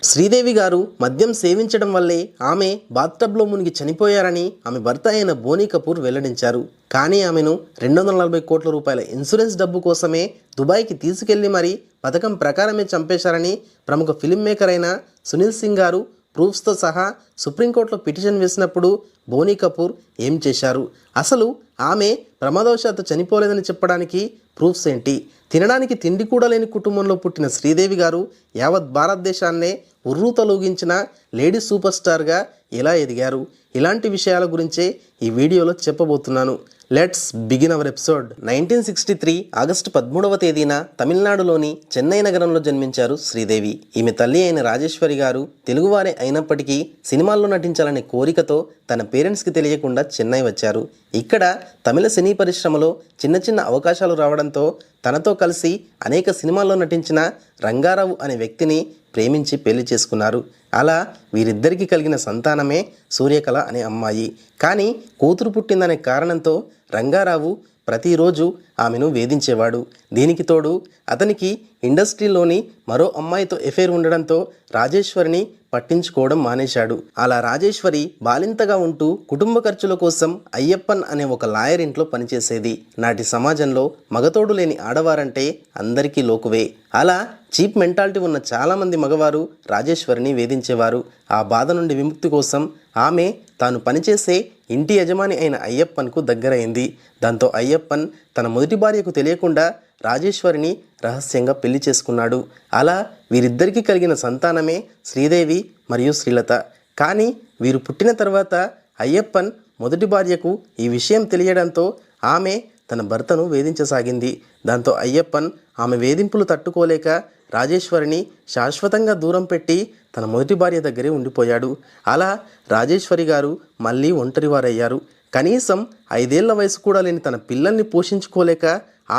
శ్రీదేవి గారు మద్యం సేవించడం వల్లే ఆమె బాత్టబ్లో మునిగి చనిపోయారని ఆమె భర్త అయిన బోనీ కపూర్ వెల్లడించారు. కానీ ఆమెను 240 కోట్ల రూపాయల ఇన్సూరెన్స్ డబ్బు కోసమే దుబాయ్కి తీసుకెళ్లి మరీ పథకం ప్రకారమే చంపేశారని ప్రముఖ ఫిల్మ్ మేకర్ అయిన సునీల్ సింగ్ గారు ప్రూఫ్స్తో సహా సుప్రీంకోర్టులో పిటిషన్ వేసినప్పుడు బోనీ కపూర్ ఏం చేశారు? అసలు ఆమె ప్రమాదవశాత్తు చనిపోలేదని చెప్పడానికి ప్రూఫ్స్ ఏంటి? తినడానికి తిండి కూడా లేని కుటుంబంలో పుట్టిన శ్రీదేవి గారు యావత్ భారతదేశాన్నే ఉర్రూతలూగించిన లేడీ సూపర్ స్టార్గా ఎలా ఎదిగారు? ఇలాంటి విషయాల గురించే ఈ వీడియోలో చెప్పబోతున్నాను. Let's begin our episode. 1963 ఆగస్టు 13వ తేదీన తమిళనాడులోని చెన్నై నగరంలో జన్మించారు శ్రీదేవి. ఈమె తల్లి అయిన రాజేశ్వరి గారు తెలుగువారే అయినప్పటికీ సినిమాల్లో నటించాలనే కోరికతో తన పేరెంట్స్కి తెలియకుండా చెన్నై వచ్చారు. ఇక్కడ తమిళ సినీ పరిశ్రమలో చిన్న చిన్న అవకాశాలు రావడంతో తనతో కలిసి అనేక సినిమాల్లో నటించిన రంగారావు అనే వ్యక్తిని ప్రేమించి పెళ్లి చేసుకున్నారు. అలా వీరిద్దరికీ కలిగిన సంతానమే సూర్యకళ అనే అమ్మాయి. కానీ కూతురు పుట్టిందనే కారణంతో రంగారావు ప్రతిరోజు ఆమెను వేధించేవాడు. దీనికి తోడు అతనికి ఇండస్ట్రీలోని మరో అమ్మాయితో ఎఫైర్ ఉండడంతో రాజేశ్వరిని పట్టించుకోవడం మానేశాడు. అలా రాజేశ్వరి బాలింతగా ఉంటూ కుటుంబ ఖర్చుల కోసం అయ్యప్పన్ అనే ఒక లాయర్ ఇంట్లో పనిచేసేది. నాటి సమాజంలో మగతోడు లేని ఆడవారంటే అందరికీ లోకువే. అలా చీప్ మెంటాలిటీ ఉన్న చాలామంది మగవారు రాజేశ్వరిని వేధించేవారు. ఆ బాధ నుండి విముక్తి కోసం ఆమె తాను పనిచేసే ఇంటి యజమాని అయిన అయ్యప్పన్కు దగ్గరైంది. దాంతో అయ్యప్పన్ తన మొదటి భార్యకు తెలియకుండా రాజేశ్వరిని రహస్యంగా పెళ్లి చేసుకున్నాడు. అలా వీరిద్దరికీ కలిగిన సంతానమే శ్రీదేవి మరియు శ్రీలత. కానీ వీరు పుట్టిన తర్వాత అయ్యప్పన్ మొదటి భార్యకు ఈ విషయం తెలియడంతో ఆమె తన భర్తను వేధించసాగింది. దాంతో అయ్యప్పన్ ఆమె వేధింపులు తట్టుకోలేక రాజేశ్వరిని శాశ్వతంగా దూరం పెట్టి తన మొదటి భార్య దగ్గరే ఉండిపోయాడు. అలా రాజేశ్వరి గారు మళ్ళీ ఒంటరివారయ్యారు. కనీసం 5 ఏళ్ల వయసు కూడా లేని తన పిల్లల్ని పోషించుకోలేక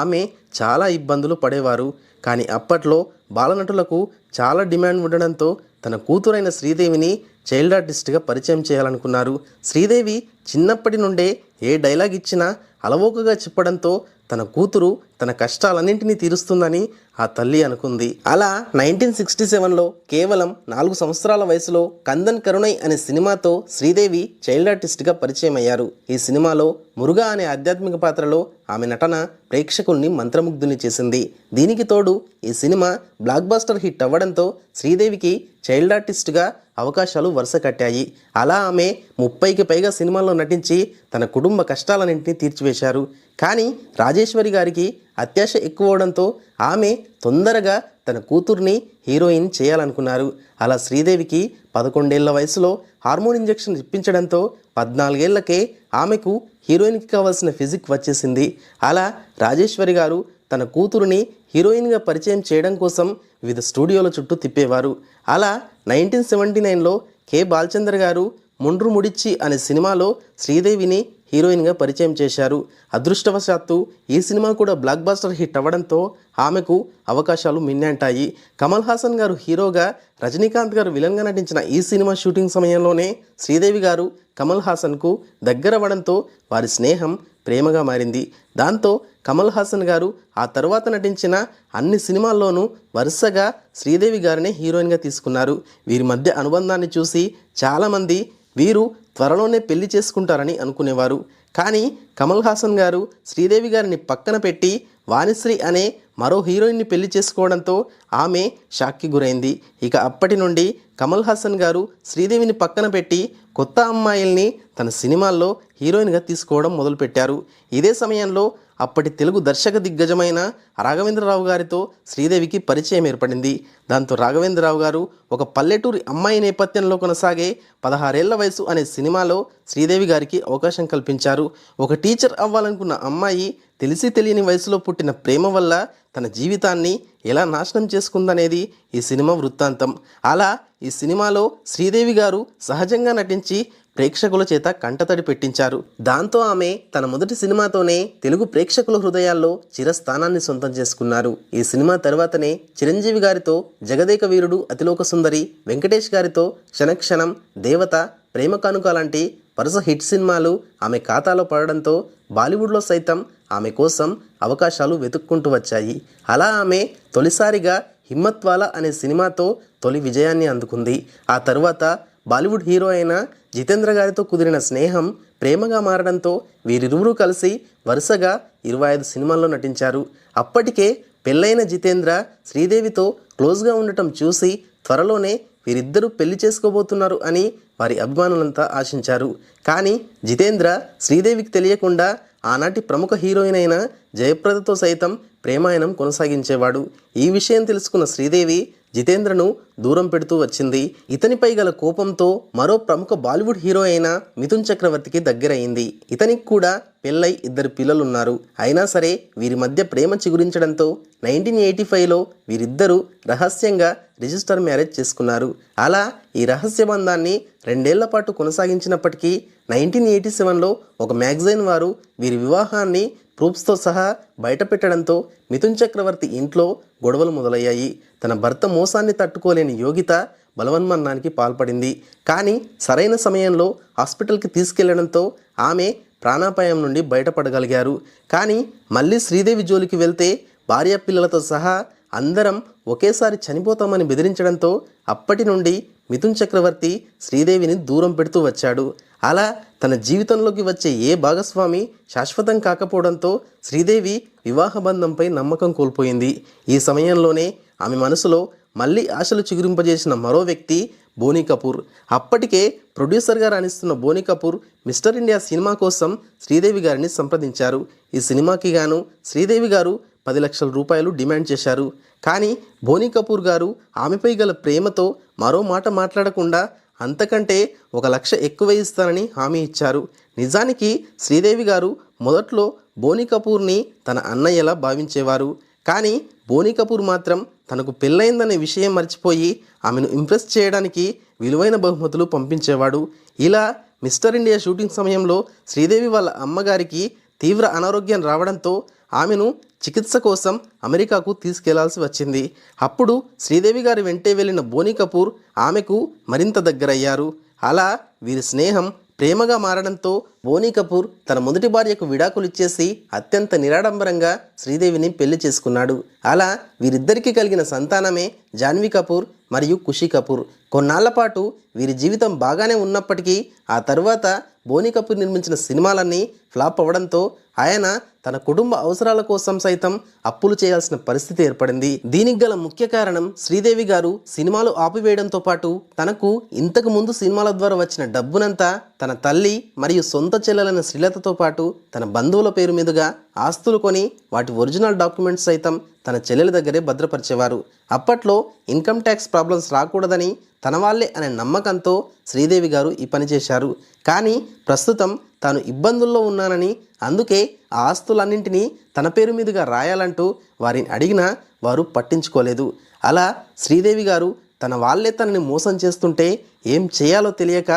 ఆమె చాలా ఇబ్బందులు పడేవారు. కానీ అప్పట్లో బాలనటులకు చాలా డిమాండ్ ఉండడంతో తన కూతురైన శ్రీదేవిని చైల్డ్ ఆర్టిస్ట్గా పరిచయం చేయాలనుకున్నారు. శ్రీదేవి చిన్నప్పటి నుండే ఏ డైలాగ్ ఇచ్చినా అలవోకగా చెప్పడంతో తన కూతురు తన కష్టాలన్నింటినీ తీరుస్తుందని ఆ తల్లి అనుకుంది. అలా 1967లో కేవలం 4 సంవత్సరాల వయసులో కందన్ కరుణై అనే సినిమాతో శ్రీదేవి చైల్డ్ ఆర్టిస్ట్గా పరిచయం అయ్యారు. ఈ సినిమాలో మురుగా అనే ఆధ్యాత్మిక పాత్రలో ఆమె నటన ప్రేక్షకుల్ని మంత్రముగ్ధుల్ని చేసింది. దీనికి తోడు ఈ సినిమా బ్లాక్ బస్టర్ హిట్ అవ్వడంతో శ్రీదేవికి చైల్డ్ ఆర్టిస్ట్గా అవకాశాలు వరుస కట్టాయి. అలా ఆమె 30కి పైగా సినిమాల్లో నటించి తన కుటుంబ కష్టాలన్నింటినీ తీర్చివేశారు. కానీ రాజేశ్వరి గారికి అత్యాశ ఎక్కువవడంతో ఆమె తొందరగా తన కూతుర్ని హీరోయిన్ చేయాలనుకున్నారు. అలా శ్రీదేవికి 11 ఏళ్ల వయసులో హార్మోన్ ఇంజెక్షన్ ఇప్పించడంతో 14 ఏళ్లకే ఆమెకు హీరోయిన్కి కావాల్సిన ఫిజిక్ వచ్చేసింది. అలా రాజేశ్వరి గారు తన కూతురుని హీరోయిన్గా పరిచయం చేయడం కోసం వివిధ స్టూడియోల చుట్టూ తిప్పేవారు. అలా 1979లో కె బాలచందర్ గారు ముండ్రు ముడిచ్చి అనే సినిమాలో శ్రీదేవిని హీరోయిన్గా పరిచయం చేశారు. అదృష్టవశాత్తు ఈ సినిమా కూడా బ్లాక్ బస్టర్ హిట్ అవ్వడంతో ఆమెకు అవకాశాలు మిన్నంటాయి. కమల్ హాసన్ గారు హీరోగా, రజనీకాంత్ గారు విలన్గా నటించిన ఈ సినిమా షూటింగ్ సమయంలోనే శ్రీదేవి గారు కమల్ హాసన్కు దగ్గరవ్వడంతో వారి స్నేహం ప్రేమగా మారింది. దాంతో కమల్ హాసన్ గారు ఆ తర్వాత నటించిన అన్ని సినిమాల్లోనూ వరుసగా శ్రీదేవి గారినే హీరోయిన్గా తీసుకున్నారు. వీరి మధ్య అనుబంధాన్ని చూసి చాలామంది వీరు త్వరలోనే పెళ్లి చేసుకుంటారని అనుకునేవారు. కానీ కమల్ హాసన్ గారు శ్రీదేవి గారిని పక్కన పెట్టి వాణిశ్రీ అనే మరో హీరోయిన్ని పెళ్లి చేసుకోవడంతో ఆమె షాక్కి గురైంది. ఇక అప్పటి నుండి కమల్ హాసన్ గారు శ్రీదేవిని పక్కన పెట్టి కొత్త అమ్మాయిల్ని తన సినిమాల్లో హీరోయిన్గా తీసుకోవడం మొదలుపెట్టారు. ఇదే సమయంలో అప్పటి తెలుగు దర్శక దిగ్గజమైన రాఘవేంద్రరావు గారితో శ్రీదేవికి పరిచయం ఏర్పడింది. దాంతో రాఘవేంద్రరావు గారు ఒక పల్లెటూరి అమ్మాయి నేపథ్యంలో కొనసాగే 16 ఏళ్ల వయసు అనే సినిమాలో శ్రీదేవి గారికి అవకాశం కల్పించారు. ఒక టీచర్ అవ్వాలనుకున్న అమ్మాయి తెలిసి తెలియని వయసులో పుట్టిన ప్రేమ వల్ల తన జీవితాన్ని ఎలా నాశనం చేసుకుందనేది ఈ సినిమా వృత్తాంతం. అలా ఈ సినిమాలో శ్రీదేవి గారు సహజంగా నటించి ప్రేక్షకుల చేత కంటతడి పెట్టించారు. దాంతో ఆమె తన మొదటి సినిమాతోనే తెలుగు ప్రేక్షకుల హృదయాల్లో చిరస్థానాన్ని సొంతం చేసుకున్నారు. ఈ సినిమా తర్వాతనే చిరంజీవి గారితో జగదేక వీరుడు, అతిలోక సుందరి, వెంకటేష్ గారితో క్షణక్షణం, దేవత, ప్రేమ కానుక లాంటి వరుస హిట్ సినిమాలు ఆమె ఖాతాలో పడడంతో బాలీవుడ్లో సైతం ఆమె కోసం అవకాశాలు వెతుక్కుంటూ వచ్చాయి. అలా ఆమె తొలిసారిగా హిమ్మత్వాలా అనే సినిమాతో తొలి విజయాన్ని అందుకుంది. ఆ తరువాత బాలీవుడ్ హీరో అయిన జితేంద్ర గారితో కుదిరిన స్నేహం ప్రేమగా మారడంతో వీరిరువురు కలిసి వరుసగా 25 సినిమాల్లో నటించారు. అప్పటికే పెళ్ళైన జితేంద్ర శ్రీదేవితో క్లోజ్గా ఉండటం చూసి త్వరలోనే వీరిద్దరూ పెళ్లి చేసుకోబోతున్నారు అని వారి అభిమానులంతా ఆశించారు. కానీ జితేంద్ర శ్రీదేవికి తెలియకుండా ఆనాటి ప్రముఖ హీరోయిన్ అయిన జయప్రదతో సైతం ప్రేమాయణం కొనసాగించేవాడు. ఈ విషయం తెలుసుకున్న శ్రీదేవి జితేంద్రను దూరం పెడుతూ వచ్చింది. ఇతనిపై గల కోపంతో మరో ప్రముఖ బాలీవుడ్ హీరో అయిన మిథున్ చక్రవర్తికి దగ్గరయింది. ఇతనికి కూడా పెళ్ళై 2 పిల్లలున్నారు. అయినా సరే వీరి మధ్య ప్రేమ చిగురించడంతో 1985లో వీరిద్దరూ రహస్యంగా రిజిస్టర్ మ్యారేజ్ చేసుకున్నారు. అలా ఈ రహస్య బంధాన్ని 2 ఏళ్ల పాటు కొనసాగించినప్పటికీ 1987లో ఒక మ్యాగజైన్ వారు వీరి వివాహాన్ని ప్రూఫ్స్తో సహా బయటపెట్టడంతో మిథున్ చక్రవర్తి ఇంట్లో గొడవలు మొదలయ్యాయి. తన భర్త మోసాన్ని తట్టుకోలేని యోగిత బలవన్మరణానికి పాల్పడింది. కానీ సరైన సమయంలో హాస్పిటల్కి తీసుకెళ్లడంతో ఆమె ప్రాణాపాయం నుండి బయటపడగలిగారు. కానీ మళ్ళీ శ్రీదేవి జోలికి వెళ్తే భార్య పిల్లలతో సహా అందరం ఒకేసారి చనిపోతామని బెదిరించడంతో అప్పటి నుండి మిథున్ చక్రవర్తి శ్రీదేవిని దూరం పెడుతూ వచ్చాడు. అలా తన జీవితంలోకి వచ్చే ఏ భాగస్వామి శాశ్వతం కాకపోవడంతో శ్రీదేవి వివాహ బంధంపై నమ్మకం కోల్పోయింది. ఈ సమయంలోనే ఆమె మనసులో మళ్ళీ ఆశలు చిగురింపజేసిన మరో వ్యక్తి బోనీ కపూర్. అప్పటికే ప్రొడ్యూసర్గా రాణిస్తున్న Boney Kapoor mister India cinema కోసం శ్రీదేవి గారిని సంప్రదించారు. ఈ సినిమాకి గాను శ్రీదేవి గారు 10 లక్షల రూపాయలు డిమాండ్ చేశారు. కానీ బోనీ కపూర్ గారు ఆమెపై గల ప్రేమతో మరో మాట మాట్లాడకుండా అంతకంటే 1 లక్ష ఎక్కువ ఇస్తానని హామీ ఇచ్చారు. నిజానికి శ్రీదేవి గారు మొదట్లో బోనీ కపూర్ని తన అన్నయ్యలా భావించేవారు. కానీ బోనీ కపూర్ మాత్రం తనకు పెళ్ళైందనే విషయం మర్చిపోయి ఆమెను ఇంప్రెస్ చేయడానికి విలువైన బహుమతులు పంపించేవాడు. ఇలా మిస్టర్ ఇండియా షూటింగ్ సమయంలో శ్రీదేవి వాళ్ళ అమ్మగారికి తీవ్ర అనారోగ్యం రావడంతో ఆమెను చికిత్స కోసం అమెరికాకు తీసుకెళ్లాల్సి వచ్చింది. అప్పుడు శ్రీదేవి గారి వెంటే వెళ్ళిన బోనీ కపూర్ ఆమెకు మరింత దగ్గరయ్యారు. అలా వీరి స్నేహం ప్రేమగా మారడంతో బోనీ కపూర్ తన మొదటి భార్యకు విడాకులు ఇచ్చేసి అత్యంత నిరాడంబరంగా శ్రీదేవిని పెళ్లి చేసుకున్నాడు. అలా వీరిద్దరికీ కలిగిన సంతానమే జాన్వీ కపూర్ మరియు ఖుషీ కపూర్. కొన్నాళ్ల పాటు వీరి జీవితం బాగానే ఉన్నప్పటికీ ఆ తర్వాత బోనీ కపూర్ నిర్మించిన సినిమాలన్నీ ఫ్లాప్ అవ్వడంతో ఆయన తన కుటుంబ అవసరాల కోసం సైతం అప్పులు చేయాల్సిన పరిస్థితి ఏర్పడింది. దీనికి గల ముఖ్య కారణం శ్రీదేవి గారు సినిమాలు ఆపివేయడంతో పాటు తనకు ఇంతకు ముందు సినిమాల ద్వారా వచ్చిన డబ్బునంతా తన తల్లి మరియు సొంత చెల్లెలైన శ్రీలతతో పాటు తన బంధువుల పేరు మీదుగా ఆస్తులు కొని వాటి ఒరిజినల్ డాక్యుమెంట్స్ సైతం తన చెల్లెల దగ్గరే భద్రపరిచేవారు. అప్పట్లో ఇన్కమ్ ట్యాక్స్ ప్రాబ్లమ్స్ రాకూడదని తన వాళ్ళే అనే నమ్మకంతో శ్రీదేవి గారు ఈ పని చేశారు. కానీ ప్రస్తుతం తాను ఇబ్బందుల్లో ఉన్నానని అందుకే ఆ ఆస్తులన్నింటినీ తన పేరు మీదుగా రాయాలంటూ వారిని అడిగినా వారు పట్టించుకోలేదు. అలా శ్రీదేవి గారు తన వాళ్ళే తనని మోసం చేస్తుంటే ఏం చేయాలో తెలియక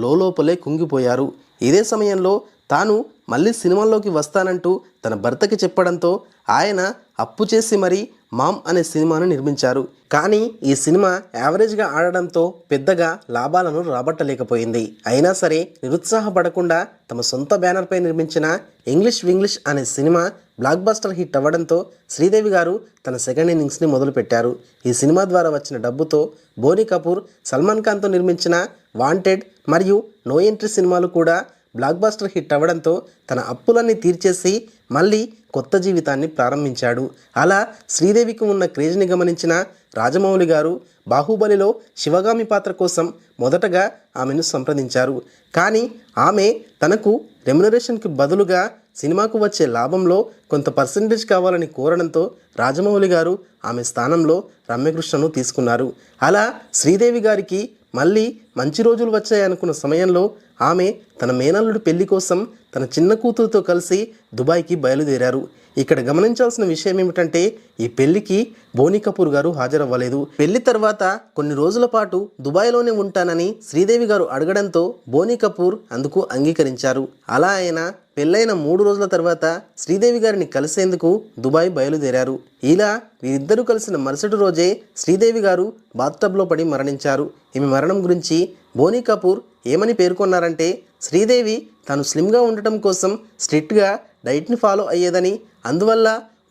లోపలే కుంగిపోయారు. ఇదే సమయంలో తాను మళ్ళీ సినిమాల్లోకి వస్తానంటూ తన భర్తకి చెప్పడంతో ఆయన అప్పు చేసి మరీ మామ్ అనే సినిమాను నిర్మించారు. కానీ ఈ సినిమా యావరేజ్గా ఆడడంతో పెద్దగా లాభాలను రాబట్టలేకపోయింది. అయినా సరే నిరుత్సాహపడకుండా తమ సొంత బ్యానర్పై నిర్మించిన ఇంగ్లీష్ వింగ్లీష్ అనే సినిమా బ్లాక్ బస్టర్ హిట్ అవ్వడంతో శ్రీదేవి గారు తన సెకండ్ ఇన్నింగ్స్ని మొదలుపెట్టారు. ఈ సినిమా ద్వారా వచ్చిన డబ్బుతో బోనీ కపూర్ సల్మాన్ ఖాన్తో నిర్మించిన వాంటెడ్ మరియు నో ఎంట్రీ సినిమాలు కూడా బ్లాక్ బస్టర్ హిట్ అవ్వడంతో తన అప్పులన్నీ తీర్చేసి మళ్ళీ కొత్త జీవితాన్ని ప్రారంభించాడు. అలా శ్రీదేవికి ఉన్న క్రేజ్ని గమనించిన రాజమౌళి గారు బాహుబలిలో శివగామి పాత్ర కోసం మొదటగా ఆమెను సంప్రదించారు. కానీ ఆమె తనకు రెమ్యునరేషన్కి బదులుగా సినిమాకు వచ్చే లాభంలో కొంత పర్సెంటేజ్ కావాలని కోరడంతో రాజమౌళి గారు ఆమె స్థానంలో రమ్యకృష్ణను తీసుకున్నారు. అలా శ్రీదేవి గారికి మళ్ళీ మంచి రోజులు వచ్చాయనుకున్న సమయంలో ఆమె తన మేనల్లుడి పెళ్లి కోసం తన చిన్న కూతురుతో కలిసి దుబాయ్కి బయలుదేరారు. ఇక్కడ గమనించాల్సిన విషయం ఏమిటంటే ఈ పెళ్లికి బోనీ కపూర్ గారు హాజరవ్వలేదు. పెళ్లి తర్వాత కొన్ని రోజుల పాటు దుబాయ్లోనే ఉంటానని శ్రీదేవి గారు అడగడంతో బోనీ కపూర్ అందుకు అంగీకరించారు. అలా ఆయన పెళ్ళైన 3 రోజుల తర్వాత శ్రీదేవి గారిని కలిసేందుకు దుబాయ్ బయలుదేరారు. ఇలా వీరిద్దరూ కలిసిన మరుసటి రోజే శ్రీదేవి గారు బాత్టబ్లో పడి మరణించారు. ఈమె మరణం గురించి బోనీ కపూర్ ఏమని పేర్కొన్నారంటే శ్రీదేవి తాను స్లిమ్గా ఉండటం కోసం స్ట్రిక్ట్గా డైట్ని ఫాలో అయ్యేదని, అందువల్ల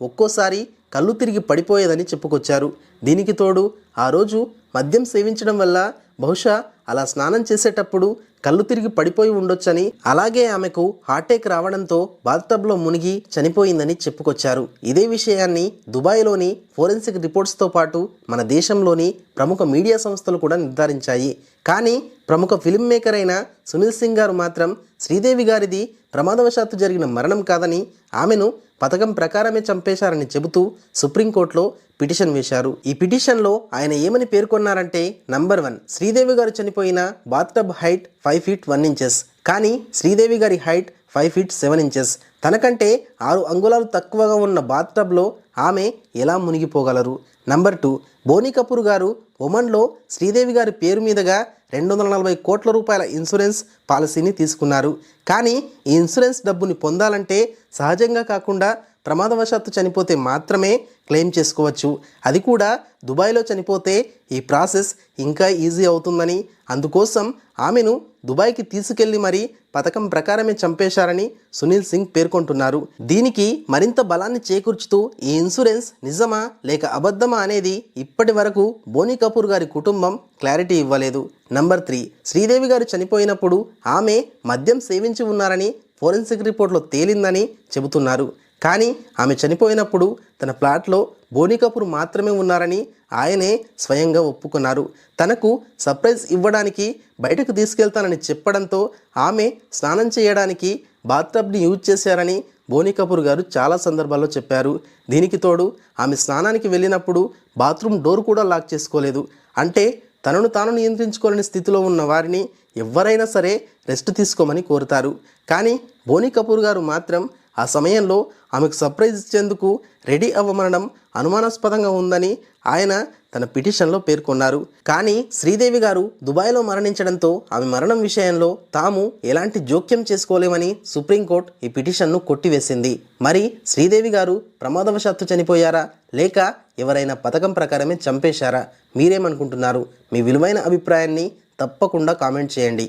ఒక్కోసారి కళ్ళు తిరిగి పడిపోయేదని చెప్పుకొచ్చారు. దీనికి తోడు ఆ రోజు మద్యం సేవించడం వల్ల బహుశా అలా స్నానం చేసేటప్పుడు కళ్ళు తిరిగి పడిపోయి ఉండొచ్చని, అలాగే ఆమెకు హార్ట్అటాక్ రావడంతో బాత్టబ్లో మునిగి చనిపోయిందని చెప్పుకొచ్చారు. ఇదే విషయాన్ని దుబాయ్లోని ఫోరెన్సిక్ రిపోర్ట్స్తో పాటు మన దేశంలోని ప్రముఖ మీడియా సంస్థలు కూడా నిర్ధారించాయి. కానీ ప్రముఖ ఫిల్మ్ మేకర్ అయిన సునీల్ సింగ్ గారు మాత్రం శ్రీదేవి గారిది ప్రమాదవశాత్తు జరిగిన మరణం కాదని, ఆమెను పథకం ప్రకారమే చంపేశారని చెబుతూ సుప్రీంకోర్టులో పిటిషన్ వేశారు. ఈ పిటిషన్లో ఆయన ఏమని పేర్కొన్నారంటే, నంబర్ 1, శ్రీదేవి గారు చనిపోయిన బాత్టబ్ హైట్ 5 feet 1 inches, కానీ శ్రీదేవి గారి హైట్ 5 feet 7 inches. తనకంటే 6 అంగుళాలు తక్కువగా ఉన్న బాత్టబ్లో ఆమె ఎలా మునిగిపోగలరు? నంబర్ 2, బోనీ కపూర్ గారు ఒమన్లో శ్రీదేవి గారి పేరు మీదుగా 240 కోట్ల రూపాయల ఇన్సూరెన్స్ పాలసీని తీసుకున్నారు. కానీ ఈ ఇన్సూరెన్స్ డబ్బుని పొందాలంటే సహజంగా కాకుండా ప్రమాదవశాత్తు చనిపోతే మాత్రమే క్లెయిమ్ చేసుకోవచ్చు. అది కూడా దుబాయ్లో చనిపోతే ఈ ప్రాసెస్ ఇంకా ఈజీ అవుతుందని, అందుకోసం ఆమెను దుబాయ్కి తీసుకెళ్లి మరీ పథకం ప్రకారమే చంపేశారని సునీల్ సింగ్ పేర్కొంటున్నారు. దీనికి మరింత బలాన్ని చేకూర్చుతూ ఈ ఇన్సూరెన్స్ నిజమా లేక అబద్ధమా అనేది ఇప్పటి వరకు బోనీ కపూర్ గారి కుటుంబం క్లారిటీ ఇవ్వలేదు. నంబర్ 3, శ్రీదేవి గారు చనిపోయినప్పుడు ఆమె మద్యం సేవించి ఉన్నారని ఫోరెన్సిక్ రిపోర్ట్లో తేలిందని చెబుతున్నారు. కానీ ఆమె చనిపోయినప్పుడు తన ఫ్లాట్లో బోనీ కపూర్ మాత్రమే ఉన్నారని ఆయనే స్వయంగా ఒప్పుకున్నారు. తనకు సర్ప్రైజ్ ఇవ్వడానికి బయటకు తీసుకెళ్తానని చెప్పడంతో ఆమె స్నానం చేయడానికి బాత్టబ్ని యూజ్ చేశారని బోనీ కపూర్ గారు చాలా సందర్భాల్లో చెప్పారు. దీనికి తోడు ఆమె స్నానానికి వెళ్ళినప్పుడు బాత్రూమ్ డోర్ కూడా లాక్ చేసుకోలేదు. అంటే తనను తాను నియంత్రించుకోలేని స్థితిలో ఉన్న వారిని ఎవరైనా సరే రెస్ట్ తీసుకోమని కోరుతారు. కానీ బోనీ కపూర్ గారు మాత్రం ఆ సమయంలో ఆమెకు సర్ప్రైజ్ ఇచ్చేందుకు రెడీ అవ్వమనడం అనుమానాస్పదంగా ఉందని ఆయన తన పిటిషన్లో పేర్కొన్నారు. కానీ శ్రీదేవి గారు దుబాయ్లో మరణించడంతో ఆమె మరణం విషయంలో తాము ఎలాంటి జోక్యం చేసుకోలేమని సుప్రీంకోర్టు ఈ పిటిషన్ను కొట్టివేసింది. మరి శ్రీదేవి గారు ప్రమాదవశాత్తు చనిపోయారా లేక ఎవరైనా పథకం ప్రకారమే చంపేశారా? మీరేమనుకుంటున్నారు? మీ విలువైన అభిప్రాయాన్ని తప్పకుండా కామెంట్ చేయండి.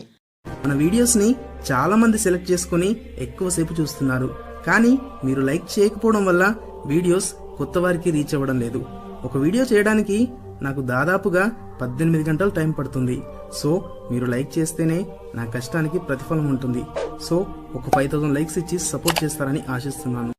మన వీడియోస్ని చాలామంది సెలెక్ట్ చేసుకొని ఎక్కువసేపు చూస్తున్నారు, కానీ మీరు లైక్ చేయకపోవడం వల్ల వీడియోస్ కొత్త వారికి రీచ్ అవ్వడం లేదు. ఒక వీడియో చేయడానికి నాకు దాదాపుగా 18 గంటలు టైం పడుతుంది. సో మీరు లైక్ చేస్తేనే నా కష్టానికి ప్రతిఫలం ఉంటుంది. సో ఒక 5000 లైక్స్ ఇచ్చి సపోర్ట్ చేస్తారని ఆశిస్తున్నాను.